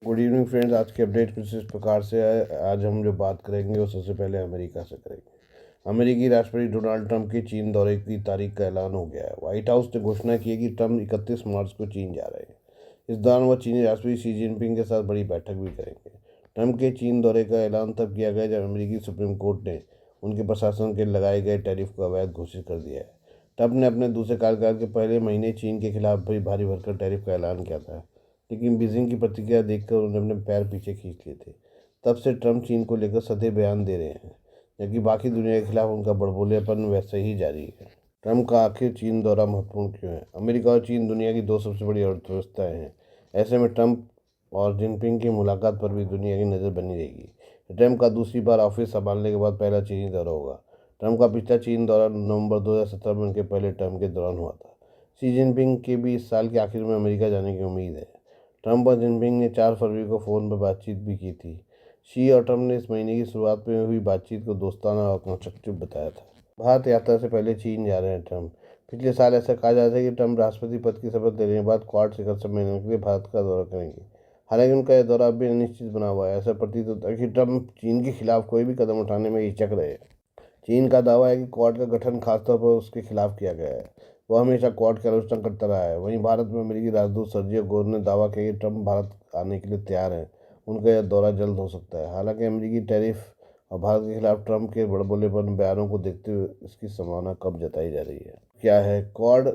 Good evening friends. आज की update कुछ इस प्रकार से है। आज हम जो बात करेंगे वो सबसे पहले अमेरिका से करेंगे। अमेरिकी राष्ट्रपति डोनाल्ड ट्रंप के चीन दौरे की तारीख का ऐलान हो गया है। व्हाइट हाउस ने घोषणा की है कि ट्रंप 31 मार्च को चीन जा रहे हैं। इस दौरान वह चीनी राष्ट्रपति शी जिनपिंग के साथ बड़ी बैठक भी करेंगे। ट्रंप के चीन दौरे का ऐलान तब किया गया जब अमेरिकी सुप्रीम कोर्ट ने उनके प्रशासन के लगाए गए टैरिफ को अवैध घोषित कर दिया है। ट्रंप ने अपने दूसरे कार्यकाल के पहले महीने चीन के खिलाफ भी भारी भरकम टैरिफ का ऐलान किया था, लेकिन बीजिंग की प्रतिक्रिया देखकर उन्होंने अपने पैर पीछे खींच लिए थे। तब से ट्रंप चीन को लेकर सधे बयान दे रहे हैं, जबकि बाकी दुनिया के खिलाफ उनका बड़बोलेपन वैसे ही जारी है। ट्रंप का आखिर चीन दौरा महत्वपूर्ण क्यों है? अमेरिका और चीन दुनिया की दो सबसे बड़ी अर्थव्यवस्थाएं हैं। ऐसे में ट्रंप और जिनपिंग की मुलाकात पर भी दुनिया की नज़र बनी रहेगी। ट्रंप का दूसरी बार ऑफिस संभालने के बाद पहला चीनी दौरा होगा। ट्रंप का पिछला चीन दौरा नवंबर 2017 में उनके पहले टर्म के दौरान हुआ था। शी जिनपिंग के भी इस साल के आखिर में अमेरिका जाने की उम्मीद है। ट्रंप और जिनपिंग ने 4 फरवरी को फ़ोन पर बातचीत भी की थी। शी और ट्रंप ने इस महीने की शुरुआत में हुई बातचीत को दोस्ताना और कंस्ट्रक्टिव बताया था। भारत यात्रा से पहले चीन जा रहे हैं ट्रंप। पिछले साल ऐसा कहा जाता है कि ट्रंप राष्ट्रपति पद की शपथ लेने के बाद क्वाड शिखर सम्मेलन के लिए भारत का दौरा करेंगे। हालांकि उनका यह दौरा अभी अनिश्चित बना हुआ है। ऐसा प्रतीत होता है कि ट्रंप चीन के खिलाफ कोई भी कदम उठाने में हिचक रहे हैं। चीन का दावा है कि क्वाड का गठन खासतौर पर उसके खिलाफ किया गया है। वह हमेशा क्वाड की आलोचना करता रहा है। वहीं भारत में अमेरिकी राजदूत सर्जियो गोर ने दावा किया कि ट्रंप भारत आने के लिए तैयार हैं। उनका यह दौरा जल्द हो सकता है। हालांकि अमेरिकी टैरिफ और भारत के खिलाफ ट्रंप के बड़बोलेपन बयानों को देखते हुए इसकी संभावना कब जताई जा रही है? क्या है quad?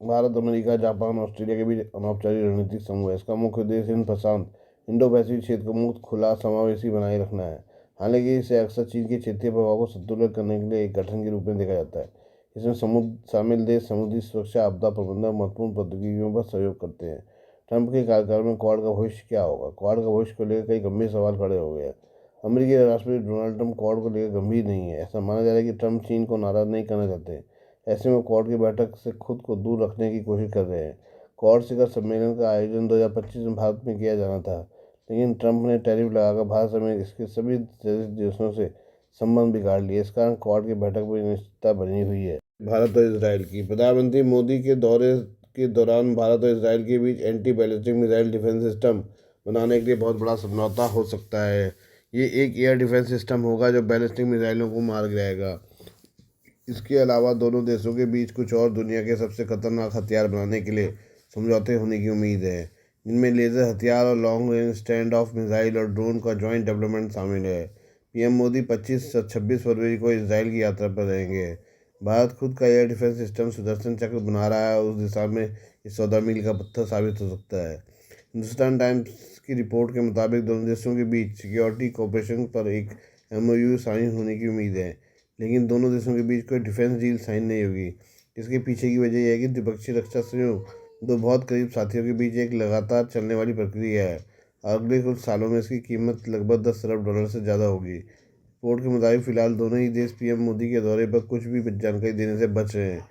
Bharat, America, Japan, Australia के बीच अनौपचारिक रणनीतिक समूह है। इसका मुख्य उद्देश्य हिंद प्रशांत इंडो पैसिफिक क्षेत्र को मुक्त, खुला, समावेशी बनाए रखना है। हालांकि इसे अक्सर चीन के क्षेत्रीय प्रभाव को संतुलित करने के लिए एक गठन के रूप में देखा जाता है। इसमें समुद्र शामिल देश समुद्री सुरक्षा, आपदा प्रबंधन और महत्वपूर्ण प्रौद्योगिकियों पर सहयोग करते हैं। ट्रंप के कार्यकाल में क्वाड का भविष्य क्या होगा? क्वाड का भविष्य को लेकर कई गंभीर सवाल खड़े हो गए हैं। अमेरिकी राष्ट्रपति डोनाल्ड ट्रंप क्वाड को लेकर गंभीर नहीं है। ऐसा माना जा रहा है कि ट्रंप चीन को नाराज नहीं करना चाहते। ऐसे में क्वाड की बैठक से खुद को दूर रखने की कोशिश कर रहे हैं। क्वाड शिखर सम्मेलन का आयोजन 2025 में भारत में किया जाना था, लेकिन ट्रंप ने टैरिफ लगाकर भारत समेत इसके सभी सदस्य देशों से संबंध बिगाड़ लिए। इस कारण क्वाड की बैठक में अनिश्चितता बनी हुई है। भारत और इसराइल की प्रधानमंत्री मोदी के दौरे के दौरान भारत और इसराइल के बीच anti ballistic missile defence system बनाने के लिए बहुत बड़ा समझौता हो सकता है। ये एक एयर डिफेंस सिस्टम होगा जो बैलिस्टिक मिसाइलों को मार गिराएगा। इसके अलावा दोनों देशों के बीच कुछ और दुनिया के सबसे खतरनाक हथियार बनाने के लिए समझौते होने की उम्मीद है, जिनमें लेज़र हथियार और long range stand of missile और ड्रोन का जॉइंट डेवलपमेंट शामिल है। पीएम मोदी 25 से 26 फरवरी को इसराइल की यात्रा पर रहेंगे। भारत खुद का एयर डिफेंस सिस्टम सुदर्शन चक्र बना रहा है। उस दिशा में इस 14 मील का पत्थर साबित हो सकता है। हिंदुस्तान टाइम्स की रिपोर्ट के मुताबिक दोनों देशों के बीच सिक्योरिटी कोऑपरेशन पर एक एमओयू साइन होने की उम्मीद है, लेकिन दोनों देशों के बीच कोई डिफेंस डील साइन नहीं होगी। इसके पीछे की वजह यह है कि द्विपक्षीय रक्षा सहयोग दो बहुत करीब साथियों के बीच एक लगातार चलने वाली प्रक्रिया है और अगले कुछ सालों में इसकी कीमत लगभग $10 अरब से ज़्यादा होगी। रिपोर्ट के मुताबिक फिलहाल दोनों ही देश पीएम मोदी के दौरे पर कुछ भी जानकारी देने से बच रहे हैं,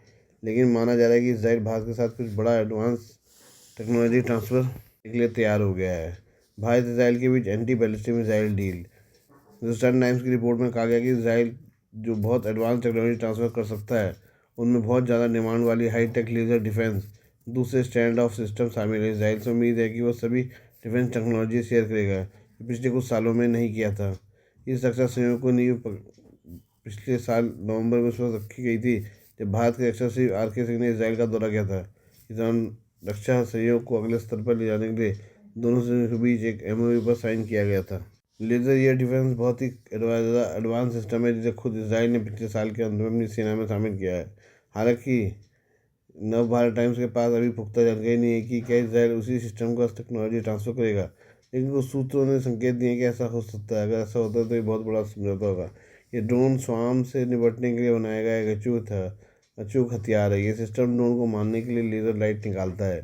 लेकिन माना जा रहा है कि इसराइल भारत के साथ कुछ बड़ा एडवांस टेक्नोलॉजी ट्रांसफ़र के लिए तैयार हो गया है। भारत इसराइल के बीच anti ballistic missile deal. Hindustan Times की रिपोर्ट में कहा गया कि इसराइल जो बहुत एडवांस टेक्नोलॉजी ट्रांसफ़र कर सकता है, उनमें बहुत ज़्यादा डिमांड वाली हाईटेक लेज़र डिफेंस दूसरे स्टैंड ऑफ सिस्टम शामिल है। इसराइल से उम्मीद है कि वह सभी डिफेंस टेक्नोलॉजी शेयर करेगा जो पिछले कुछ सालों में नहीं किया था। इस रक्षा सहयोग को नींव पिछले साल नवंबर में उस वक्त रखी गई थी जब भारत के रक्षा सचिव आर के सिंह ने इसराइल का दौरा किया था। इस दौरान रक्षा सहयोग को अगले स्तर पर ले जाने के लिए दोनों देशों के बीच एक एमओयू पर साइन किया गया था। लेज़र एयर डिफेंस बहुत ही एडवांस सिस्टम है जिसे खुद इसराइल ने पिछले साल के अंत में अपनी सेना में शामिल किया है। हालांकि नव भारत टाइम्स के पास अभी पुख्ता जानकारी नहीं है कि क्या इसराइल उसी सिस्टम का टेक्नोलॉजी ट्रांसफ़र करेगा, लेकिन कुछ सूत्रों ने संकेत दिए कि ऐसा हो सकता है। अगर ऐसा होता है तो ये बहुत बड़ा समझौता होगा। ये ड्रोन स्वार्म से निपटने के लिए बनाया गया एक अचूक हथियार है। ये सिस्टम ड्रोन को मारने के लिए लेज़र लाइट निकालता है।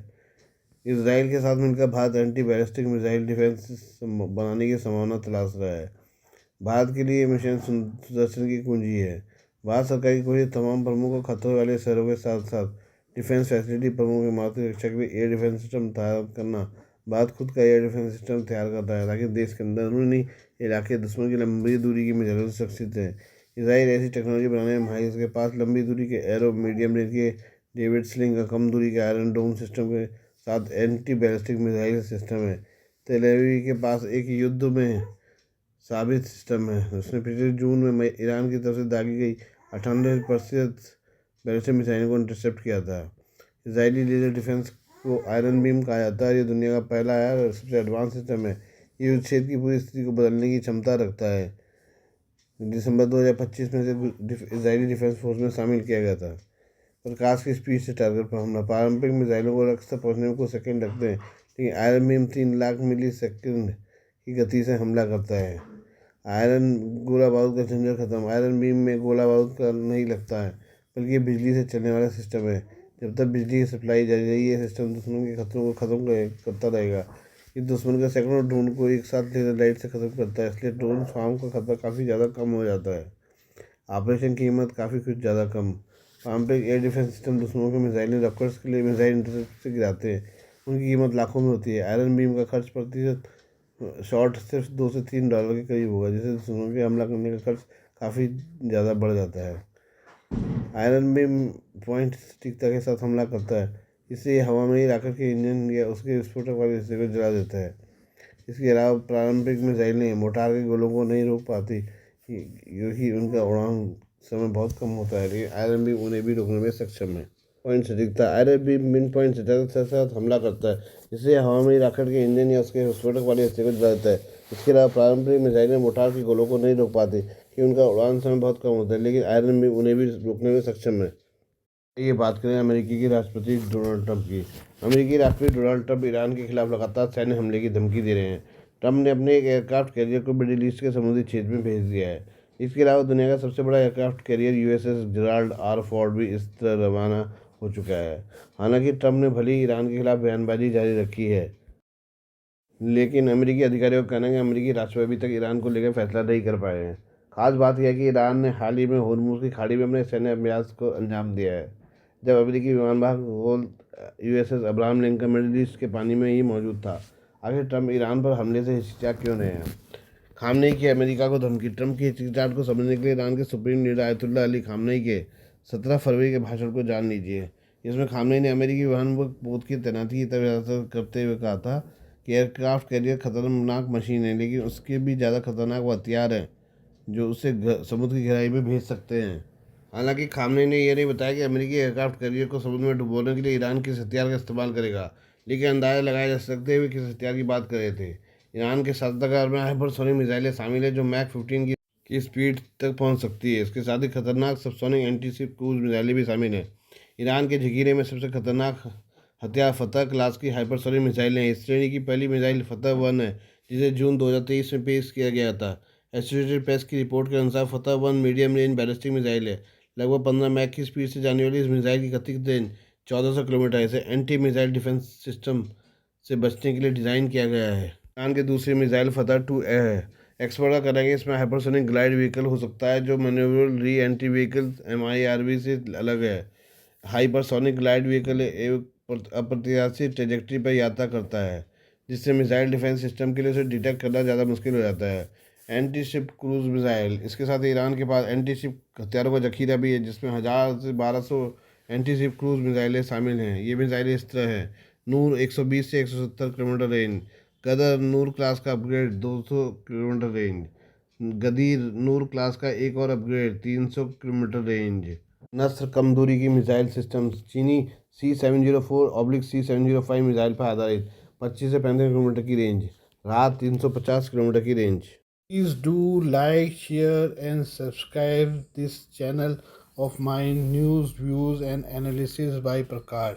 इसराइल के साथ मिलकर Bharat anti ballistic missile defence बनाने की संभावना तलाश रहा है। भारत के लिए मिशन सुदर्शन की कुंजी है। भारत सरकार की कोशिश तमाम प्रमुख खतरों वाले शहरों के साथ साथ डिफेंस फैसिलिटी प्रमुख इमारतों की रक्षा के लिए एयर डिफेंस सिस्टम तैयार करना। भारत खुद का एयर डिफेंस सिस्टम तैयार करता है ताकि देश के अंदरूनी इलाके दुश्मन की लंबी दूरी की मिसाइलों से सुरक्षित हैं। इसराइल ऐसी टेक्नोलॉजी बनाने में माहिर है। इसके पास लंबी दूरी के एरो, मीडियम रेंज के डेविड स्लिंग और कम दूरी के आयरन डोम सिस्टम के साथ एंटी बैलिस्टिक मिसाइल सिस्टम है। तेल अवीव के पास एक युद्ध में साबित सिस्टम है। उसने पिछले जून में ईरान की तरफ से दागी गई 98% बैलिस्टिक मिसाइलों को इंटरसेप्ट किया था। इजरायली लेजर डिफेंस को आयरन बीम कहा जाता है। ये दुनिया का पहला और सबसे एडवांस सिस्टम है। ये युद्ध क्षेत्र की पूरी स्थिति को बदलने की क्षमता रखता है। दिसंबर 2025 में से इजरायली डिफेंस फोर्स में शामिल किया गया था। प्रकाश की स्पीड से टारगेट पर हमला। पारंपरिक मिसाइलों को लक्ष्य तक पहुंचने में कुछ सेकंड लगते हैं, लेकिन आयरन बीम 3 लाख मिली सेकंड की गति से हमला करता है। आयरन गोला बारूद का झंझट खत्म। आयरन बीम में गोला बारूद का नहीं लगता है, बल्कि ये बिजली से चलने वाला सिस्टम है। जब तक बिजली की सप्लाई जारी रहेगी, ये सिस्टम दुश्मन के खतरों को खत्म करता रहेगा। ये दुश्मन के सैकड़ों ड्रोन को एक साथ लेजर लाइट से खत्म करता है, इसलिए ड्रोन फार्म का खतरा काफ़ी ज़्यादा कम हो जाता है। ऑपरेशन की कीमत काफ़ी कुछ ज़्यादा कम। पारंपरिक एयर डिफेंस सिस्टम दुश्मनों के मिसाइलें रॉकेट्स के लिए मिसाइल इंटरसेप्ट से गिराते हैं। उनकी कीमत लाखों में होती है। आयरन बीम का खर्च प्रतिशत शॉट सिर्फ $2 से $3 के करीब होगा, जिससे दुश्मनों के हमला करने का खर्च काफ़ी ज़्यादा बढ़ जाता है। आयरन बीम पॉइंट सटीकता के साथ हमला करता है, इससे ये हवा में ही रॉकेट के इंजन या उसके विस्फोटक वाले हिस्से को जला देता है। इसके अलावा पारंपरिक मिसाइलें मोटार के गोलों को नहीं रोक पाती, क्योंकि उनका उड़ान समय बहुत कम होता है, लेकिन आयरन बीम उन्हें भी रोकने में सक्षम है। पॉइंट सटीकता। आयरन बीम मिड पॉइंट सटीकता के साथ हमला करता है, जिससे हवा में ही रॉकेट के इंजन या उसके विस्फोटक वाले हिस्से को जला देता है। इसके अलावा पारंपरिक मिसाइलें मोटार के गोलों को नहीं रोक पाती, कि उनका उड़ान समय बहुत कम होता है, लेकिन आयरन बीम उन्हें भी रोकने में सक्षम है। ये बात करें अमेरिकी के राष्ट्रपति डोनाल्ड ट्रंप की। अमेरिकी राष्ट्रपति डोनाल्ड ट्रंप ईरान के खिलाफ लगातार सैन्य हमले की धमकी दे रहे हैं। ट्रंप ने अपने एक एयरक्राफ्ट कैरियर को मिडिल ईस्ट के समुद्री क्षेत्र में भेज दिया है। इसके अलावा दुनिया का सबसे बड़ा aircraft carrier USS Gerald R Ford भी इस तरह रवाना हो चुका है। हालांकि ट्रंप ने भले ही ईरान के खिलाफ बयानबाजी जारी रखी है, लेकिन अमेरिकी अधिकारियों का कहना है कि अमेरिकी राष्ट्रपति अभी तक ईरान को लेकर फैसला नहीं कर पाए हैं। खास बात यह है कि ईरान ने हाल ही में होर्मुज की खाड़ी में अपने सैन्य अभ्यास को अंजाम दिया है, जब अमेरिकी विमान वाहक USS Abraham Lincoln middle east के पानी में ही मौजूद था। आखिर ट्रंप ईरान पर हमले से हिचकिचा क्यों रहे हैं? खामनेई की अमेरिका को धमकी। ट्रंप की हिचकिचाहट को समझने के लिए ईरान के supreme leader Ayatollah Ali Khamenei के 17 फरवरी के भाषण को जान लीजिए। इसमें खामनेई ने अमेरिकी विमान पोत की तैनाती की तरफ करते हुए कहा था कि एयरक्राफ्ट कैरियर खतरनाक मशीन है, लेकिन उसके भी ज़्यादा खतरनाक वो हथियार हैं जो उसे समुद्र की गहराई में भेज सकते हैं। हालांकि खामनेई ने यह नहीं बताया कि अमेरिकी एयरक्राफ्ट कैरियर को समुद्र में डुबोने के लिए ईरान किस हथियार का इस्तेमाल करेगा, लेकिन अंदाजा लगाया जा सकते हुए किस हथियार की बात कर रहे थे। ईरान के शस्त्रागार में हाइपरसोनिक मिसाइलें शामिल हैं, जो मैक 15 की स्पीड तक पहुंच सकती है। इसके साथ ही खतरनाक सबसोनिक एंटीशिप क्रूज मिसाइलें भी शामिल हैं। ईरान के जखीरे में सबसे खतरनाक हथियार फतह क्लास की हाइपरसोनिक मिसाइलें हैं। इस श्रेणी की पहली मिसाइल फतह 1 है, जिसे जून 2023 में पेश किया गया था। एसोसिएटेड प्रेस की रिपोर्ट के अनुसार फतह 1 मीडियम रेंज बैलिस्टिक मिसाइल है। लगभग 15 मैक की स्पीड से जाने वाली इस मिसाइल की गतिज रेंज 1400 किलोमीटर है। इसे एंटी मिसाइल डिफेंस सिस्टम से बचने के लिए डिज़ाइन किया गया है। ईरान की दूसरी मिसाइल फतह 2A है। एक्सपर्ट का कहना है कि इसमें हाइपरसोनिक ग्लाइड व्हीकल हो सकता है, जो manoeuvrable re entry vehicle MIRV से अलग है। हाइपरसोनिक ग्लाइड व्हीकल एक अप्रत्याशित ट्रेजेक्ट्री पर यात्रा करता है, जिससे मिसाइल डिफेंस सिस्टम के लिए उसे डिटेक्ट करना ज़्यादा मुश्किल हो जाता है। Anti ship cruise missile. इसके साथ ईरान के पास एंटी शिप हथियारों का जखीरा भी है, जिसमें 1000 से 1200 एंटी शिप क्रूज मिसाइलें शामिल हैं। ये मिसाइलें इस तरह हैं: नूर 120 से 170 किलोमीटर रेंज, गदर नूर क्लास का अपग्रेड 200 किलोमीटर रेंज, गदीर नूर क्लास का एक और अपग्रेड 300 किलोमीटर रेंज। नस्र कम दूरी की मिसाइल सिस्टम। चीनी C704/C705 मिसाइल पर आधारित 25 से 35 किलोमीटर की रेंज, रात 350 किलोमीटर की range. Please do like, share and subscribe this channel of my news, views and analysis by Prakash.